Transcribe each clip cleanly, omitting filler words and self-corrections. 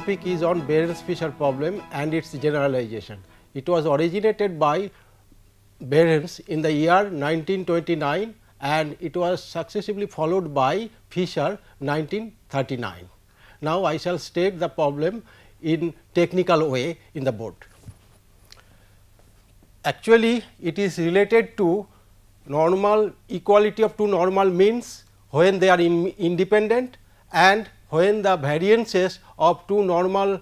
topic is on Behrens-Fisher problem and its generalization. It was originated by Behrens in the year 1929 and it was successively followed by Fisher 1939. Now, I shall state the problem in technical way in the board. Actually, it is related to normal equality of two normal means when they are independent and when the variances of two normal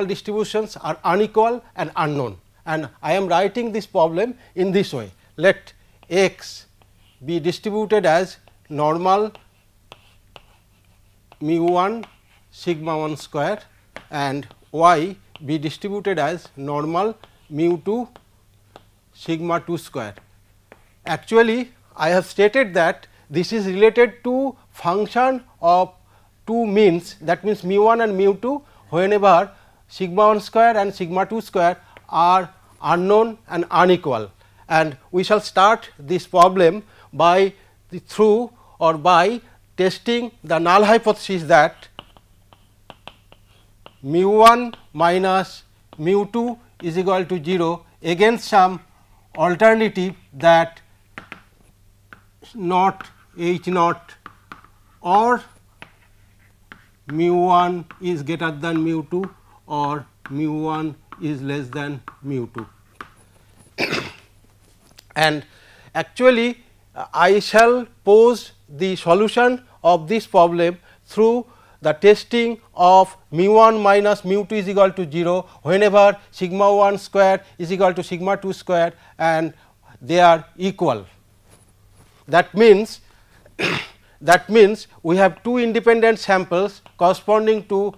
distributions are unequal and unknown. And I am writing this problem in this way. Let x be distributed as normal mu 1 sigma 1 square and y be distributed as normal mu 2 sigma 2 square. Actually, I have stated that this is related to function of two means, that means mu 1 and mu 2 whenever sigma 1 square and sigma 2 square are unknown and unequal. And we shall start this problem by by testing the null hypothesis that mu 1 minus mu 2 is equal to 0 against some alternative that not h naught or mu 1 is greater than mu 2 or mu 1 is less than mu 2. And actually, I shall pose the solution of this problem through the testing of mu 1 minus mu 2 is equal to 0 whenever sigma 1 square is equal to sigma 2 square and they are equal. That means we have two independent samples corresponding to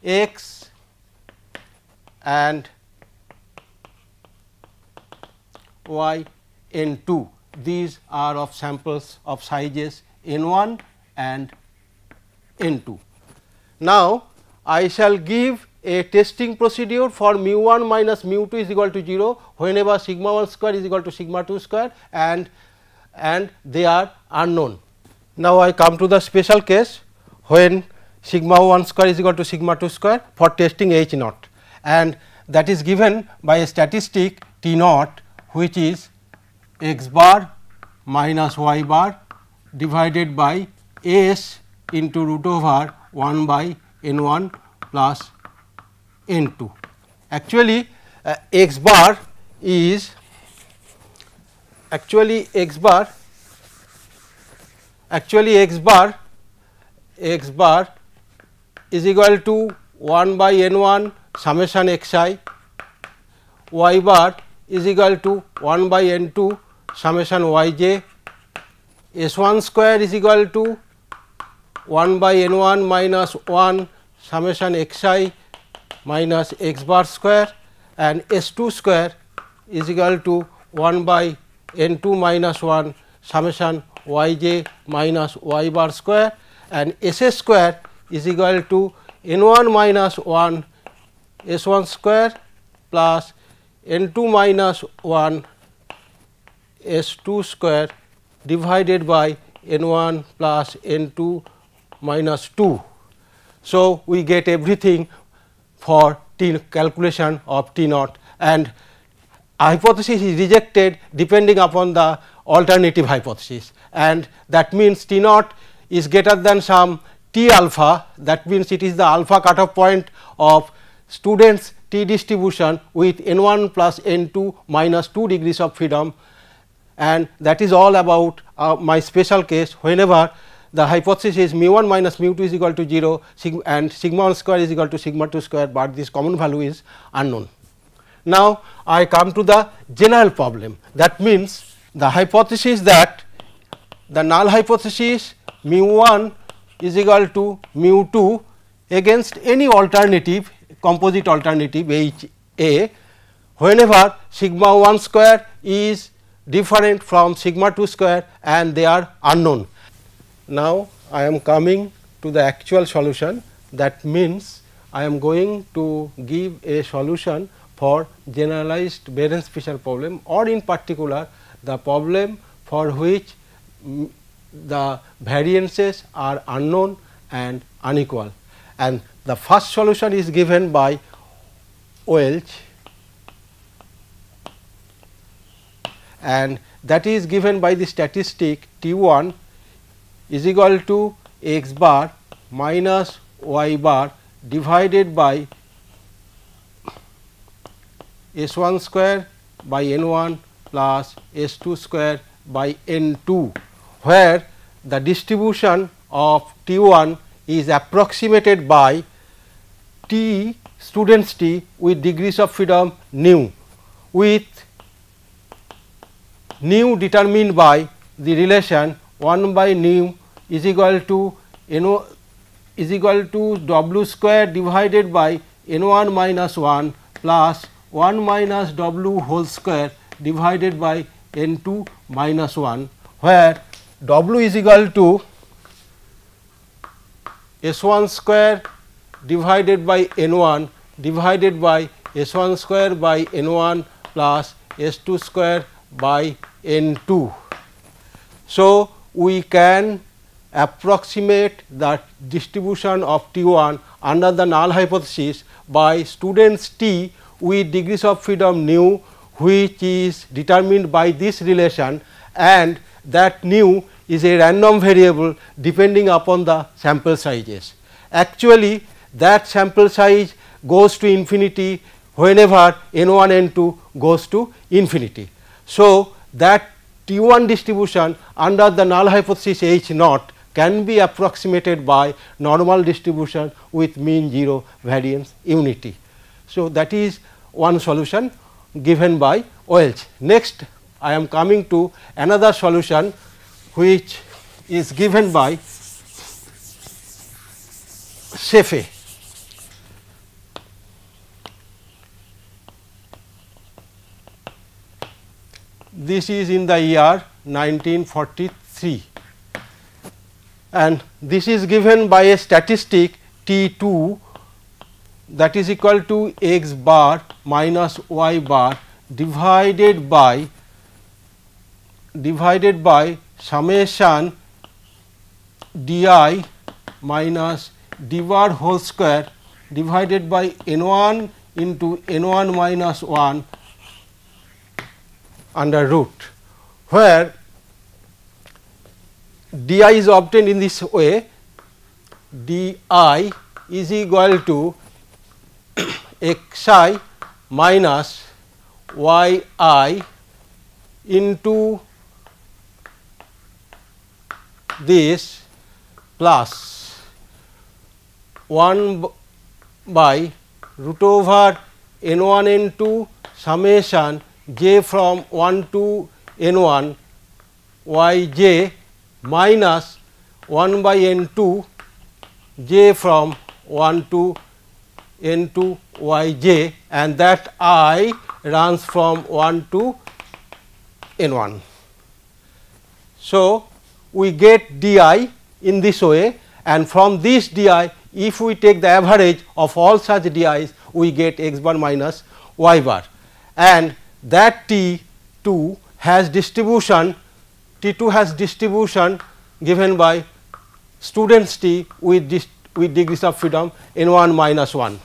x and y n 2. These are of samples of sizes n 1 and n 2. Now, I shall give a testing procedure for mu 1 minus mu 2 is equal to 0 whenever sigma 1 square is equal to sigma 2 square and they are unknown. Now, I come to the special case when sigma 1 square is equal to sigma 2 square for testing h naught, and that is given by a statistic T naught, which is x bar minus y bar divided by s into root over 1 by n 1 plus n 2. Actually, x bar is x bar is equal to 1 by n 1 summation x I, y bar is equal to 1 by n 2 summation y j, s 1 square is equal to 1 by n 1 minus 1 summation x I minus x bar square, and s 2 square is equal to 1 by n 2 minus 1 summation y j minus y bar square, and s s square is equal to n 1 minus 1 s 1 square plus n 2 minus 1 s 2 square divided by n 1 plus n 2 minus 2. So, we get everything for T calculation of T naught, and hypothesis is rejected depending upon the alternative hypothesis, and that means T naught is greater than some T alpha, that means it is the alpha cutoff point of students T distribution with n 1 plus n 2 minus 2 degrees of freedom, and that is all about my special case whenever the hypothesis is mu 1 minus mu 2 is equal to 0 and sigma 1 square is equal to sigma 2 square, but this common value is unknown. Now, I come to the general problem, that means the hypothesis that the null hypothesis mu 1 is equal to mu 2 against any alternative composite alternative H A whenever sigma 1 square is different from sigma 2 square and they are unknown. Now, I am coming to the actual solution, that means I am going to give a solution for generalized Behrens-Fisher problem, or in particular the problem for which the variances are unknown and unequal, and the first solution is given by Welch, and that is given by the statistic T1 is equal to x bar minus y bar divided by S1 square by N1 plus S2 square by N2, where the distribution of T1 is approximated by T students T with degrees of freedom nu, with nu determined by the relation 1 by nu is equal to N is equal to W square divided by N1 minus 1 plus 1 minus W whole square divided by N2 minus 1, where W is equal to S1 square divided by N1 divided by S1 square by N1 plus S2 square by N2. So, we can approximate the distribution of T1 under the null hypothesis by students T with degrees of freedom nu, which is determined by this relation, and that nu is a random variable depending upon the sample sizes. Actually, that sample size goes to infinity whenever N1 N2 goes to infinity. So, that T1 distribution under the null hypothesis H naught can be approximated by normal distribution with mean 0 variance unity. So, that is one solution given by Welch. Next, I am coming to another solution which is given by Cephei. This is in the year 1943, and this is given by a statistic T2 that is equal to x bar minus y bar divided by summation di minus d bar whole square divided by N1 into N1 minus 1 under root, where di is obtained in this way. Di is equal to xi minus yi into this plus 1 by root over N1 N2 summation j from 1 to N1 yj minus 1 by N2 j from 1 to N2 yj, and that I runs from 1 to N1. So, we get di in this way, and from this di, if we take the average of all such di's, we get x bar minus y bar, and that T2 has distribution given by students T with degrees of freedom N1 minus 1,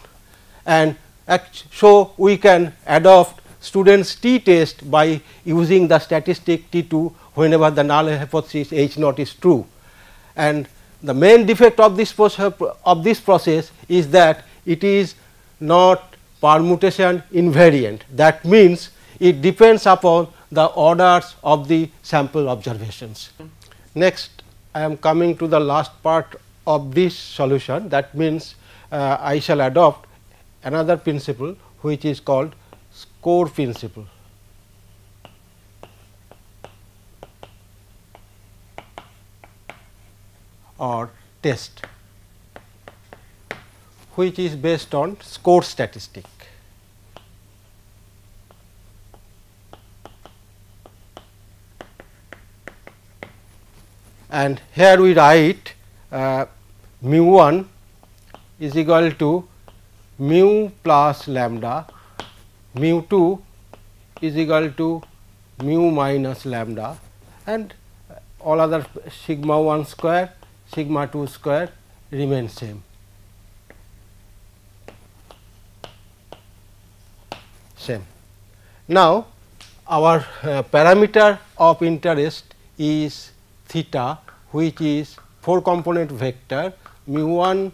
and so we can adopt students T test by using the statistic T2 whenever the null hypothesis H naught is true. And the main defect of this process is that it is not permutation invariant. That means, it depends upon the orders of the sample observations. Next, I am coming to the last part of this solution. That means, I shall adopt another principle which is called score principle. Or test, which is based on score statistic. And here we write mu 1 is equal to mu plus lambda, mu 2 is equal to mu minus lambda, and all other sigma 1 square, sigma 2 square remain same. same. Now, our parameter of interest is theta, which is 4 component vector mu 1,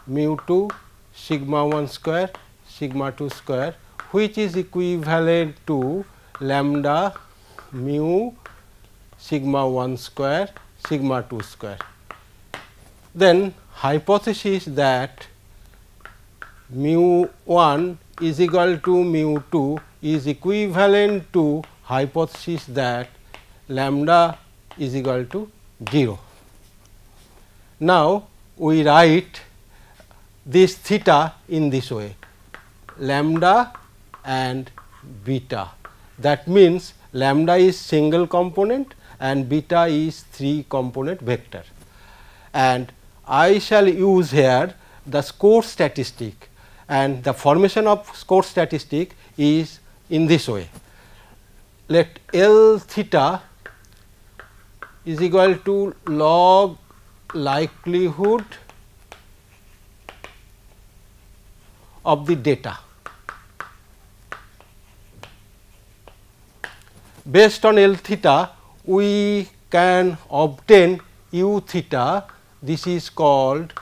mu 2, sigma 1 square, sigma 2 square, which is equivalent to lambda mu sigma 1 square, sigma 2 square. Then hypothesis that mu 1 is equal to mu 2 is equivalent to hypothesis that lambda is equal to 0. Now, we write this theta in this way, lambda and beta. That means, lambda is single component and beta is 3 component vector. And I shall use here the score statistic, and the formation of score statistic is in this way. Let L theta is equal to log likelihood of the data. Based on L theta, we can obtain u theta. This is called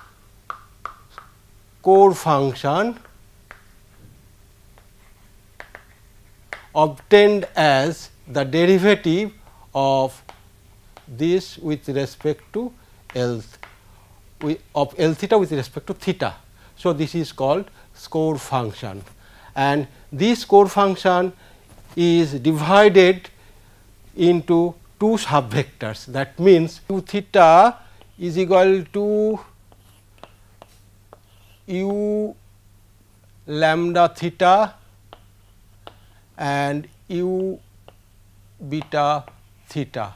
core function obtained as the derivative of this with respect to L of L theta with respect to theta. So, this is called score function, and this score function is divided into 2 subvectors. That means, u theta is equal to u lambda theta and u beta theta.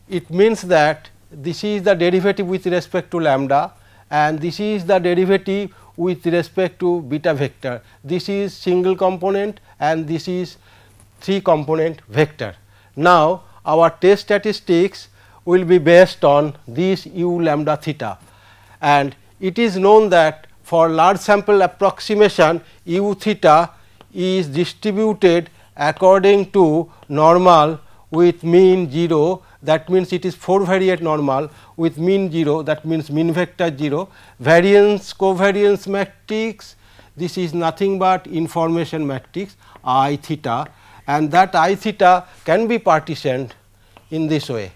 It means that this is the derivative with respect to lambda and this is the derivative with respect to beta vector. This is single component and this is 3 component vector. Now, our test statistics will be based on this u lambda theta, and it is known that for large sample approximation u theta is distributed according to normal with mean 0. That means, it is 4 variate normal with mean 0, that means mean vector 0, variance covariance matrix, this is nothing but information matrix I theta, and that I theta can be partitioned in this way.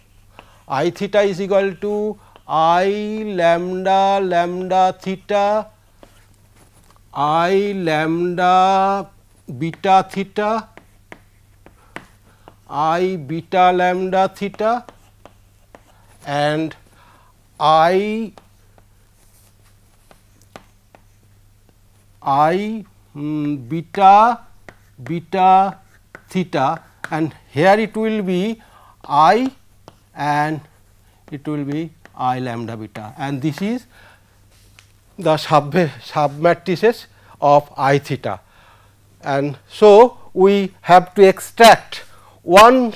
I theta is equal to I lambda lambda theta, I lambda beta theta, I beta lambda theta and I beta beta theta, and here it will be I and it will be I lambda beta, and this is the sub matrices of I theta. And so, we have to extract one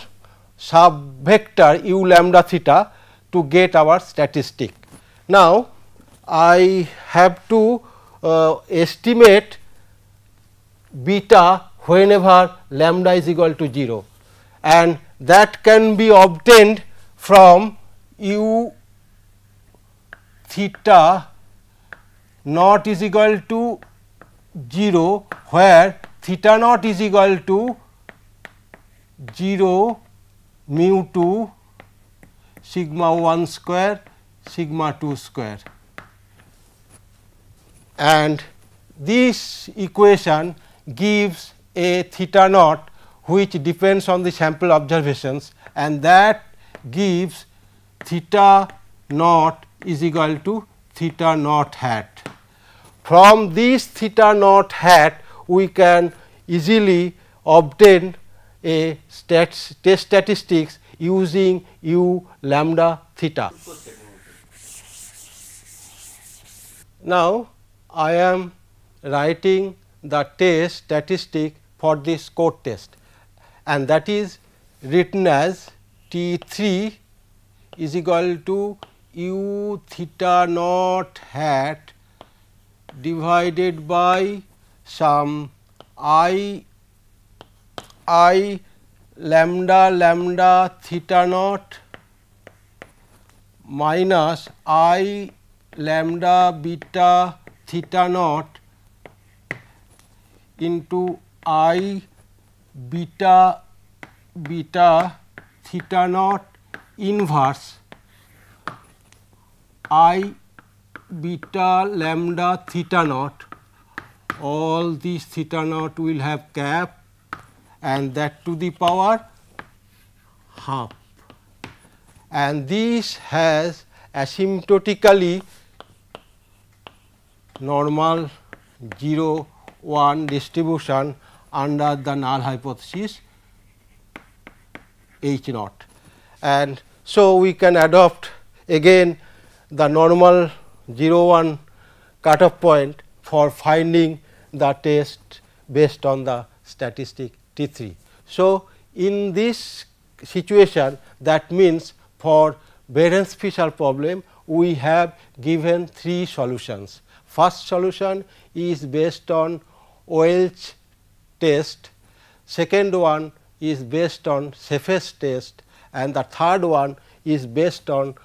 subvector u lambda theta to get our statistic. Now, I have to estimate beta whenever lambda is equal to 0, and that can be obtained from u theta naught is equal to 0, where theta naught is equal to 0 mu 2 sigma 1 square sigma 2 square, and this equation gives a theta naught which depends on the sample observations, and that gives theta naught is equal to theta naught hat. From this theta naught hat we can easily obtain a test statistics using u lambda theta. Now, I am writing the test statistic for this score test, and that is written as T 3 is equal to u theta naught hat divided by some I lambda lambda theta naught minus I lambda beta theta naught into I beta beta theta naught inverse I beta lambda theta naught. All these theta naught will have cap and that to the power half, and this has asymptotically normal 0 1 distribution under the null hypothesis H naught. And so, we can adopt again the normal 0 1 cutoff point for finding the test based on the statistic T 3. So, in this situation, that means for Behrens Fisher problem we have given 3 solutions. First solution is based on Welch test, second one is based on safest test, and the third one is based on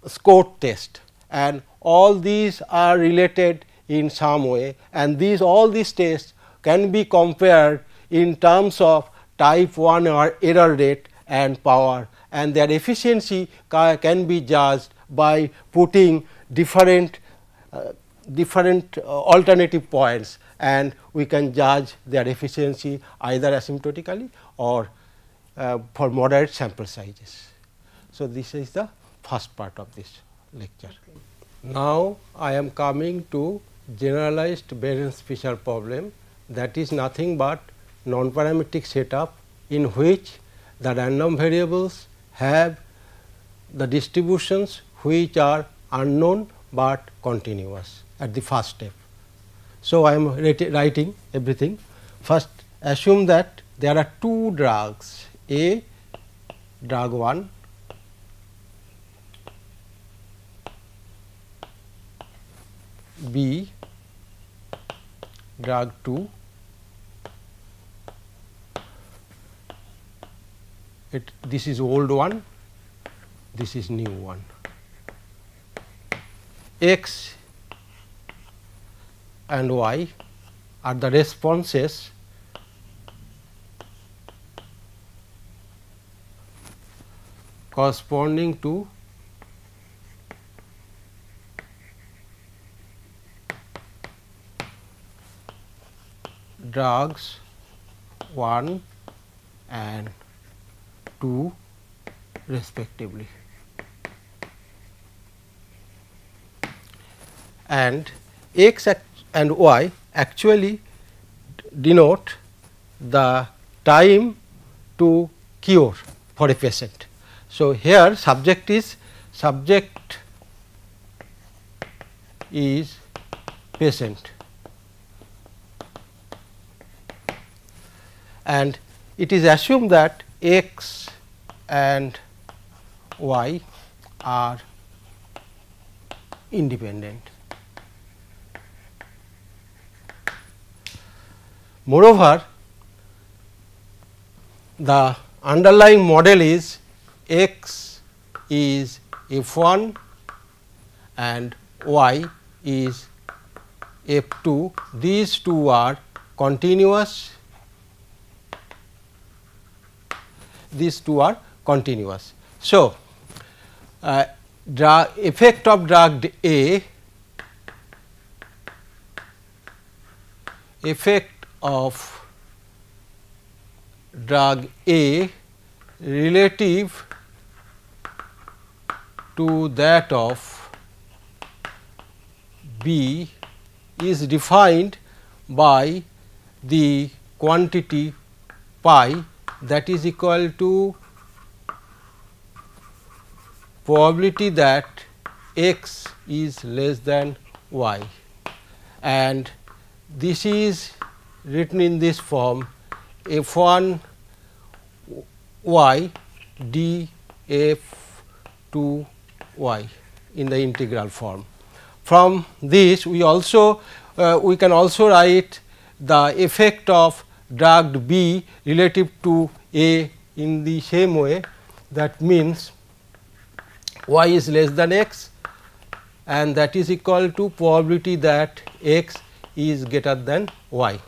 Scott test, and all these are related in some way, and all these tests can be compared in terms of type 1 error rate and power, and their efficiency can be judged by putting different alternative points, and we can judge their efficiency either asymptotically or for moderate sample sizes. So, this is the first part of this lecture. Okay. Now, I am coming to generalized Behrens Fisher problem, that is nothing but non-parametric setup in which the random variables have the distributions which are unknown, but continuous at the first step. So, I am writing everything. First, assume that there are 2 drugs, A drug 1, B drug 2, this is old one, this is new one. X and Y are the responses corresponding to drugs 1 and 2 respectively, and X and Y actually denote the time to cure for a patient. So, here subject is patient, and it is assumed that X and Y are independent. Moreover, the underlying model is X is F1 and Y is F2. These two are continuous. So, effect of drug A, relative to that of B is defined by the quantity pi, that is equal to probability that x is less than y, and this is written in this form f1 y d f 2 y in the integral form. From this we also we can also write the effect of drag B relative to A in the same way. That means, y is less than x, and that is equal to probability that x is greater than y,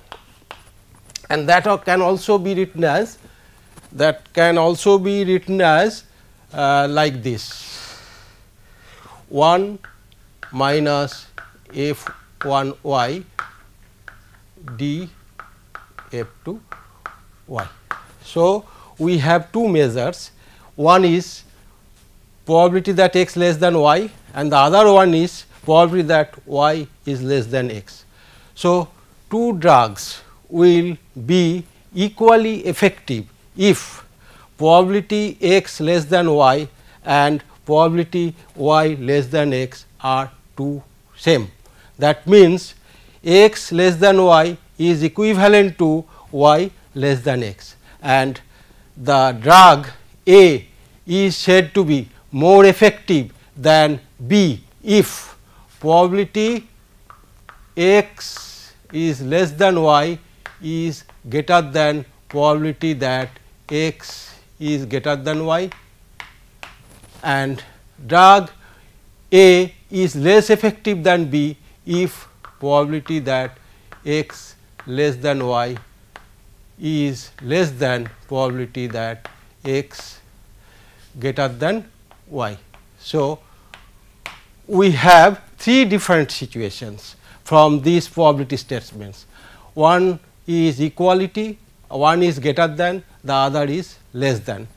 and that can also be written as like this: 1 minus f 1 y d f 2 y. So, we have two measures, one is probability that x less than y, and the other one is probability that y is less than x. So, two drugs will be equally effective if probability x less than y and probability y less than x are two same. That means, x less than y is equivalent to y less than x, and the drug A is said to be more effective than B if probability x is less than y is greater than probability that x is greater than y, and drug A is less effective than B if probability that x less than y is less than probability that x greater than y. So, we have three different situations from these probability statements. One is equality, one is greater than, the other is less than.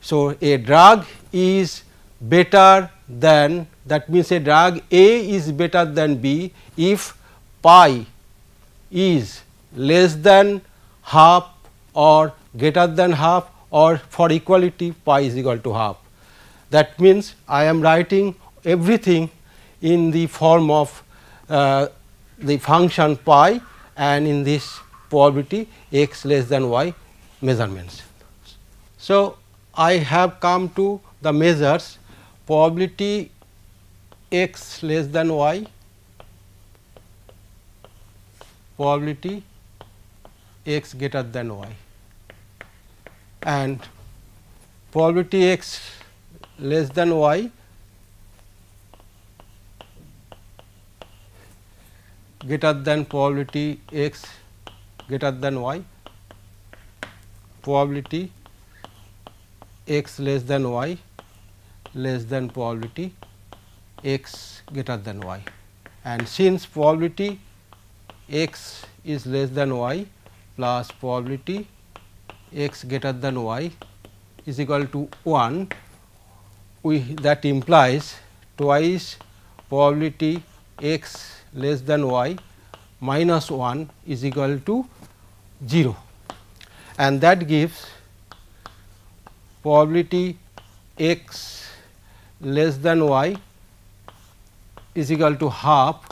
So, a drug is better than, that means, a drug A is better than B if pi is less than half or greater than half, or for equality pi is equal to half. That means, I am writing everything in the form of the function pi and in this probability x less than y measurements. So, I have come to the measures probability x less than y, probability x greater than y, and probability x less than y greater than probability x greater than y, probability x less than y less than probability x greater than y. And since probability x is less than y plus probability x greater than y is equal to 1, that implies twice probability x less than y minus 1 is equal to 0, and that gives probability x less than y is equal to half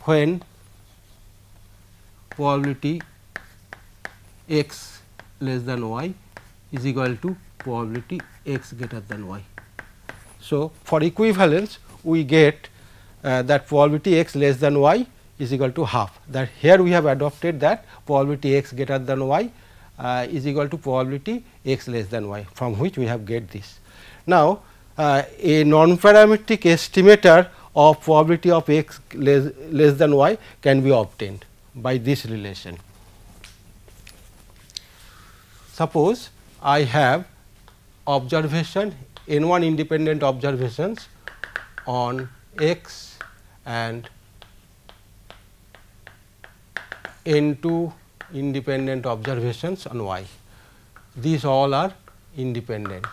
when probability x less than y is equal to probability x greater than y. So, for equivalence we get that probability x less than y is equal to half, that here we have adopted that probability x greater than y is equal to probability x less than y, from which we have get this. Now, a non-parametric estimator of probability of x less than y can be obtained by this relation. Suppose I have observation n1 independent observations on x and n2 independent observations on y. These all are independent.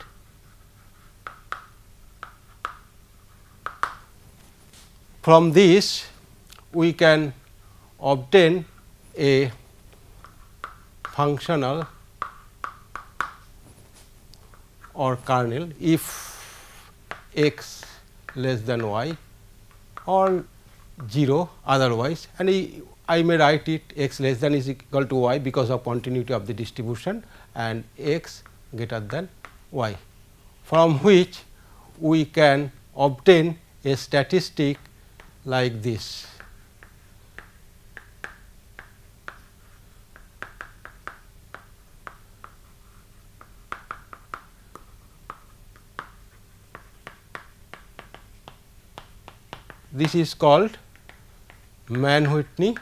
From this we can obtain a functional or kernel if x less than y or 0 otherwise, and I may write it x less than is equal to y because of continuity of the distribution, and x greater than y, from which we can obtain a statistic like this. this is called Mann-Whitney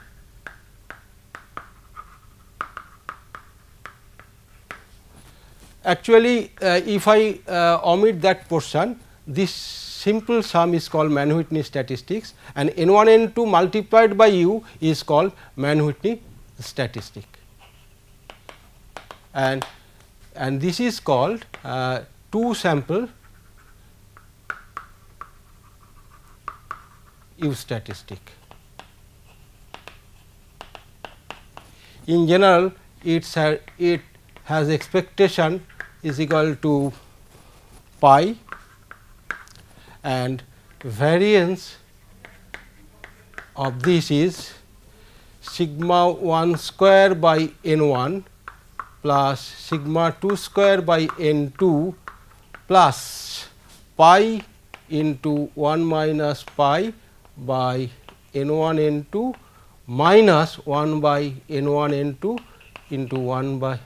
actually if I omit that portion, this simple sum is called Mann-Whitney statistics and N1 N2 multiplied by U is called Mann-Whitney statistic and this is called 2 sample U statistic. In general, it has expectation is equal to pi and variance of this is sigma 1 square by n 1 plus sigma 2 square by n 2 plus pi into 1 minus pi by n 1 n 2 minus 1 by n 1 n 2 into 1 by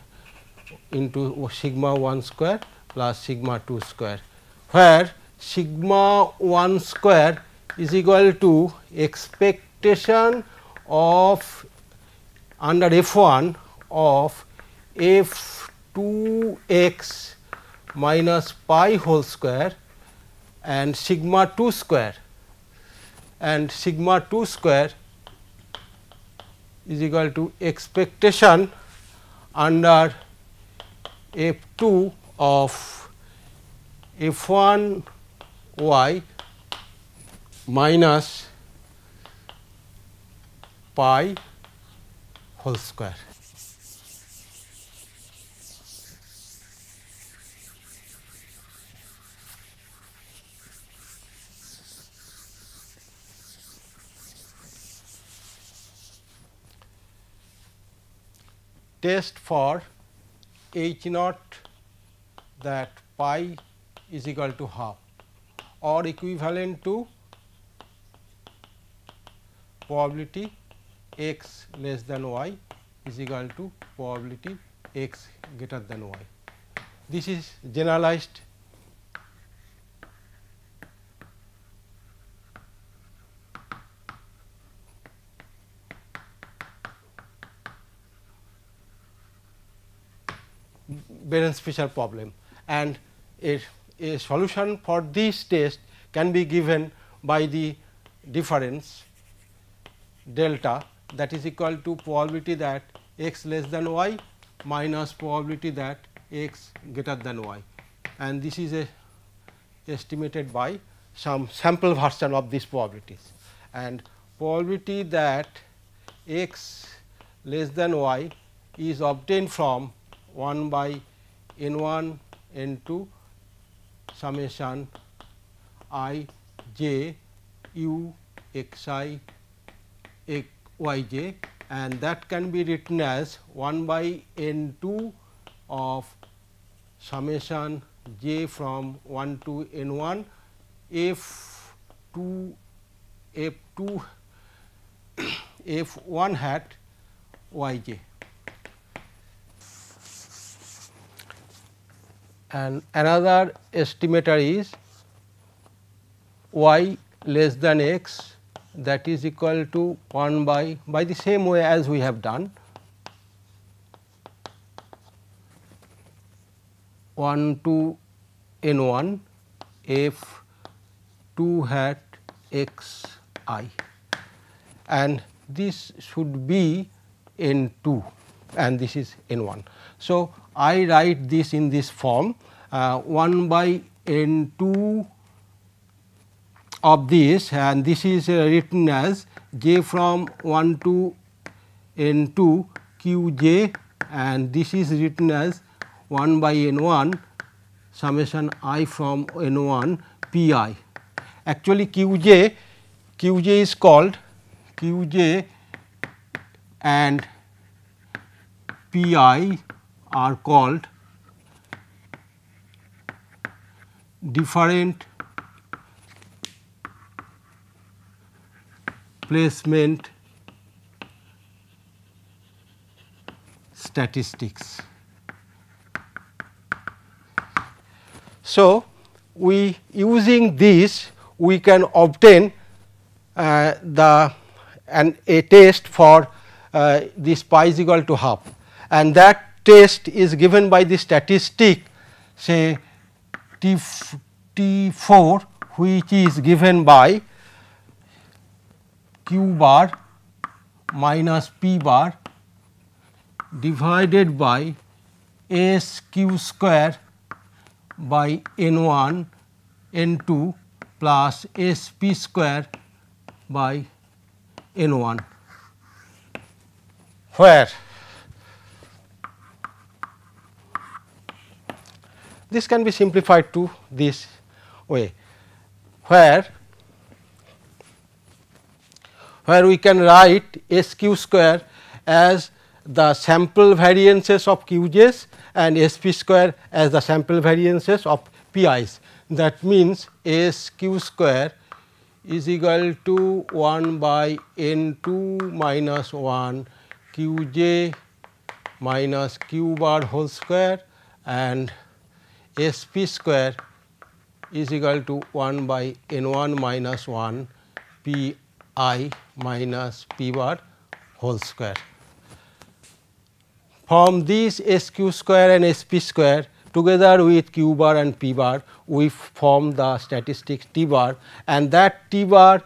into sigma 1 square plus sigma 2 square, where sigma 1 square is equal to expectation of under f 1 of f 2 x minus pi whole square and sigma 2 square, and sigma 2 square is equal to expectation under f 2 of f 1 y minus pi whole square. Test for H naught that pi is equal to half or equivalent to probability x less than y is equal to probability x greater than y. This is generalized Behrens-Fisher problem, and a solution for this test can be given by the difference delta that is equal to probability that x less than y minus probability that x greater than y, and this is estimated by some sample version of these probabilities, and probability that x less than y is obtained from 1 by n 1 n 2 summation I j u x I y j, and that can be written as 1 by n 2 of summation j from 1 to n 1 f 2 f 1 hat y j. And another estimator is y less than x, that is equal to 1 by the same way as we have done 1 to n 1 f 2 hat x I, and this should be n 2 and this is n 1. So, I write this in this form 1 by n 2 of this, and this is written as j from 1 to n 2 q j, and this is written as 1 by n 1 summation I from n 1 p I. Actually q j is called q j and p I are called different placement statistics. So, we using this we can obtain a test for this pi is equal to half, and that test is given by the statistic say T4, which is given by q bar minus p bar divided by s q square by n1 n2 plus s p square by n1, where this can be simplified to this way, where we can write s q square as the sample variances of qj's and s p square as the sample variances of pi's. That means s q square is equal to 1 by n 2 minus 1 q j minus q bar whole square, and s p square is equal to 1 by n 1 minus 1 p I minus p bar whole square. From this s q square and s p square together with q bar and p bar, we form the statistic T bar, and that T bar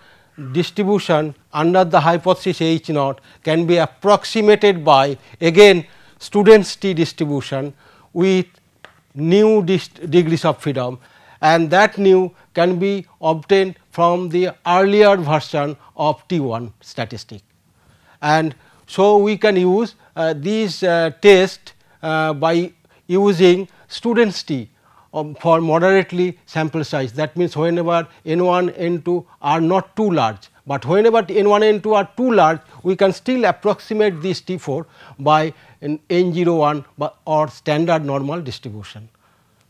distribution under the hypothesis H naught can be approximated by again students T distribution with new degrees of freedom, and that new can be obtained from the earlier version of T1 statistic. And so, we can use these test by using students T for moderately sample size. That means, whenever n1 n2 are not too large, but whenever n1 n2 are too large, we can still approximate this T4 by an n01 or standard normal distribution.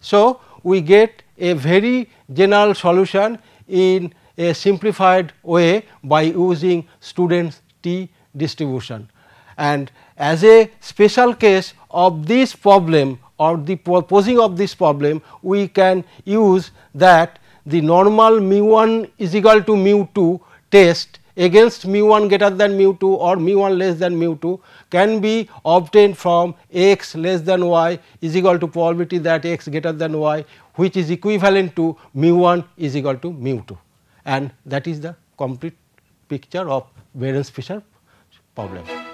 So, we get a very general solution in a simplified way by using students T distribution. And as a special case of this problem or the posing of this problem, we can use that the normal mu1 is equal to mu2 test against mu1 greater than mu2 or mu1 less than mu2 can be obtained from x less than y is equal to probability that x greater than y, which is equivalent to mu1 is equal to mu2, and that is the complete picture of Behrens Fisher problem.